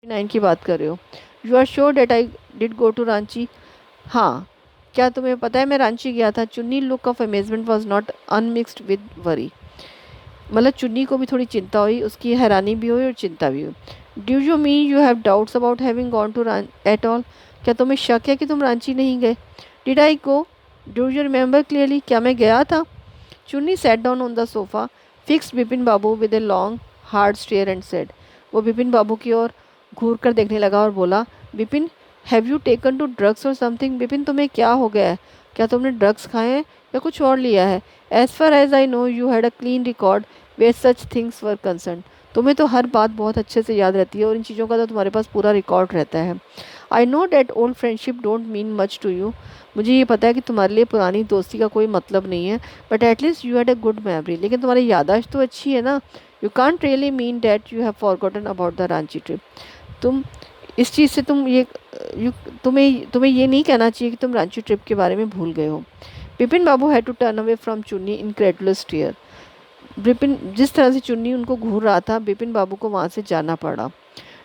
Nine की बात कर रहे हो? You are sure that I did go to Ranchi? हाँ, क्या तुम्हें पता है मैं रांची गया था? चुन्नी look of amazement was not unmixed with worry. मतलब चुन्नी को भी थोड़ी चिंता हुई, उसकी हैरानी भी हुई और चिंता भी हुई। Do you mean you have doubts about having gone to at all? क्या तुम्हें शक है कि तुम रांची नहीं गए? Did I go? Do you remember clearly? क्या मैं गया था? Chunni sat down on the sofa, fixed Bipin Babu with a long hard stare and said. वो बिपिन बाबू की ओर घूर कर देखने लगा और बोला, Bipin, have you taken to drugs or something? Bipin, तुम्हें क्या हो गया है? क्या तुमने ड्रग्स खाए हैं या कुछ और लिया है? As far as I know you had a clean record where such things were concern. तुम्हें तो हर बात बहुत अच्छे से याद रहती है और इन चीज़ों का तो तुम्हारे पास पूरा रिकॉर्ड रहता है। I know that old friendship don't mean much to you. मुझे ये पता है कि तुम्हारे लिए पुरानी दोस्ती का कोई मतलब नहीं है, but at least you had a good memory. लेकिन तुम्हारी याददाश्त तो अच्छी है ना? You can't really mean that you have forgotten about the Ranchi trip. तुम इस चीज़ से यू तुम्हें ये नहीं कहना चाहिए कि तुम रांची ट्रिप के बारे में भूल गए हो। Bipin babu had to turn away from Chunni in credulous tier. Bipin, जिस तरह से चुन्नी उनको घूर रहा था, बिपिन बाबू को वहाँ से जाना पड़ा।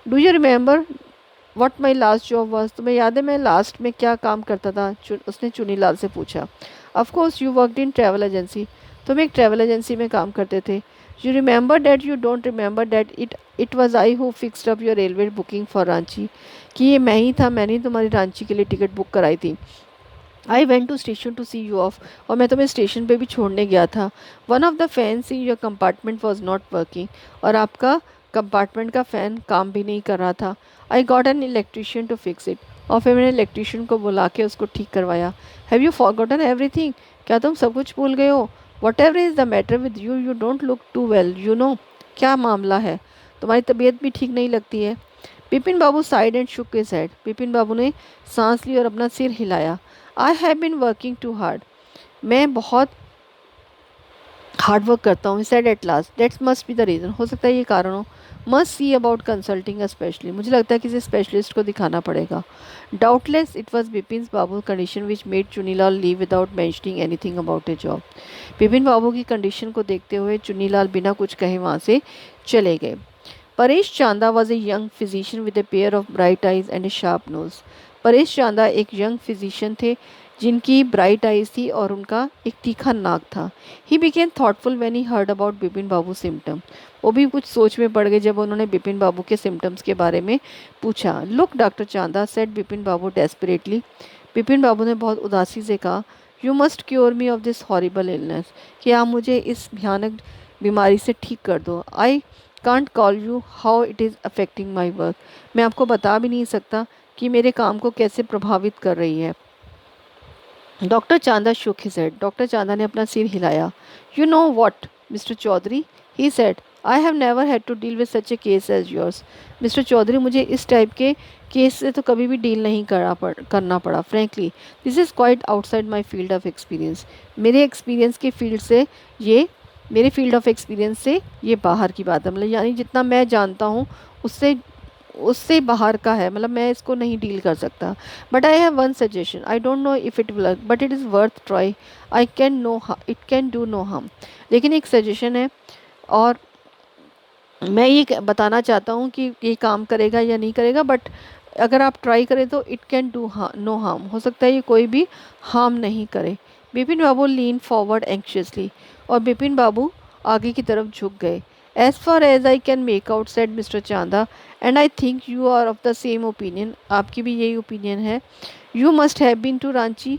Do you remember what my last job was? तुम्हें याद है मैं लास्ट में क्या काम करता था? उसने चुनीलाल से पूछा। Of course you worked in travel agency. तुम एक ट्रैवल एजेंसी में काम करते थे। You remember that? You don't remember that it was I who fixed up your railway booking for Ranchi? कि ये मैं ही था, मैंने ही तुम्हारी रांची के लिए टिकट बुक कराई थी। I went to station to see you off. और मैं तुम्हें स्टेशन पे भी छोड़ने गया था। One of the fans in your compartment was not working. और आपका कंपार्टमेंट का फ़ैन काम भी नहीं कर रहा था। I got an electrician to fix it. और फिर मैंने इलेक्ट्रीशियन को बुला के उसको ठीक करवाया। Have you forgotten everything? क्या तुम सब कुछ भूल गए हो? Whatever is the matter with you, you don't look too well, you know. क्या मामला है? तुम्हारी तबीयत भी ठीक नहीं लगती है। Bipin babu sighed and shook his head. Bipin babu ने सांस ली और अपना सिर हिलाया। I have been working too hard. मैं बहुत हार्ड वर्क करता हूँ। Said at last, that's must be the reason. हो सकता है ये कारण हो। Must see about consulting a specialist. मुझे लगता है किसी स्पेशलिस्ट को दिखाना पड़ेगा। Doubtless it was Bipin babu condition which made Chunilal leave without mentioning anything about a job. Bipin babu की कंडीशन को देखते हुए चुनीलाल बिना कुछ कहे वहाँ से चले गए। Paresh Chanda was a young physician with a pair of bright eyes and a sharp nose. Paresh Chanda एक यंग फिजिशियन थे जिनकी ब्राइट आइज थी और उनका एक तीखा नाक था। He became thoughtful when he heard about Bipin Babu symptom. वो भी कुछ सोच में पड़ गए जब उन्होंने बिपिन बाबू के सिम्टम्स के बारे में पूछा। लुक डॉक्टर चांदा, सेड बिपिन बाबू डेस्परेटली। बिपिन बाबू ने बहुत उदासी से कहा, you must cure me of this horrible illness. कि आप मुझे इस भयानक बीमारी से ठीक कर दो। I can't call you how it is affecting my work. मैं आपको बता भी नहीं सकता कि मेरे काम को कैसे प्रभावित कर रही है। Doctor Chanda shook his head. Doctor Chanda ने अपना सिर हिलाया। You know what mister Chaudhary, he said, I have never had to deal with such a case as yours. Mister Chaudhary, मुझे इस टाइप के केस से तो कभी भी डील नहीं करना पड़ा। Frankly this is quite outside my field of experience. मेरे एक्सपीरियंस के फील्ड से ये मेरे फील्ड ऑफ एक्सपीरियंस से ये बाहर की बात है। मतलब यानी जितना मैं जानता हूँ उससे उससे बाहर का है। मतलब मैं इसको नहीं डील कर सकता। But I have one suggestion, I don't know if it work but it is worth try. I can know it can do no harm. लेकिन एक सजेशन है और मैं ये बताना चाहता हूँ कि ये काम करेगा या नहीं करेगा, बट अगर आप ट्राई करें तो it can do no harm. हो सकता है ये कोई भी हार्म नहीं करे। Bipin Babu lean forward anxiously. और बिपिन बाबू आगे की तरफ झुक गए। As far as I can make out, said mister Chanda, and I think you are of the same opinion. आपकी भी यही ओपिनियन है। You must have been to Ranchi.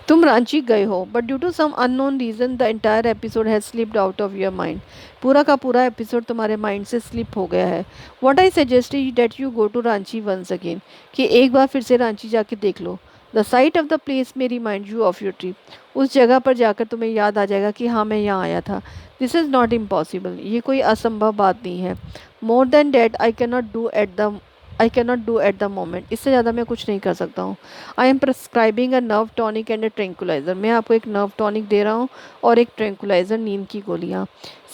तुम रांची गए हो, but due to some unknown reason the entire episode has slipped out of your mind. पूरा का पूरा एपिसोड तुम्हारे माइंड से स्लिप हो गया है। What I suggest is that you go to Ranchi once again. कि एक बार फिर से रांची जाके देख लो। The sight of the place may remind you of your trip. उस जगह पर जाकर तुम्हें याद आ जाएगा कि हाँ मैं यहाँ आया था। This is not impossible. ये कोई असंभव बात नहीं है। More than that I can not do at the moment. इससे ज़्यादा मैं कुछ नहीं कर सकता हूँ। I am prescribing a nerve tonic and a tranquilliser. मैं आपको एक नर्व टॉनिक दे रहा हूँ और एक ट्रैंकुलाइजर, नींद की गोलियाँ।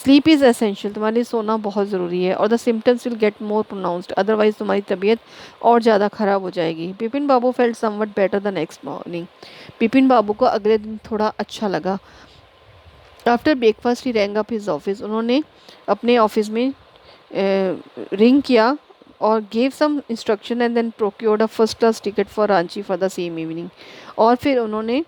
Sleep is essential. तुम्हारे लिए सोना बहुत ज़रूरी है। और the symptoms will get more pronounced, otherwise तुम्हारी तबीयत और ज़्यादा ख़राब हो जाएगी। Bipin babu felt somewhat better the next morning. Bipin babu को अगले दिन थोड़ा अच्छा लगा। After breakfast he rang up his office, उन्होंने अपने ऑफिस में रिंग किया और gave some instruction and then procured a first class ticket for Ranchi for the same evening. और फिर उन्होंने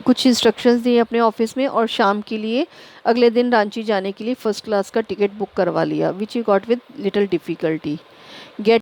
कुछ इंस्ट्रक्शंस दिए अपने ऑफिस में और शाम के लिए अगले दिन रांची जाने के लिए फर्स्ट क्लास का टिकट बुक करवा लिया, which he got with little difficulty.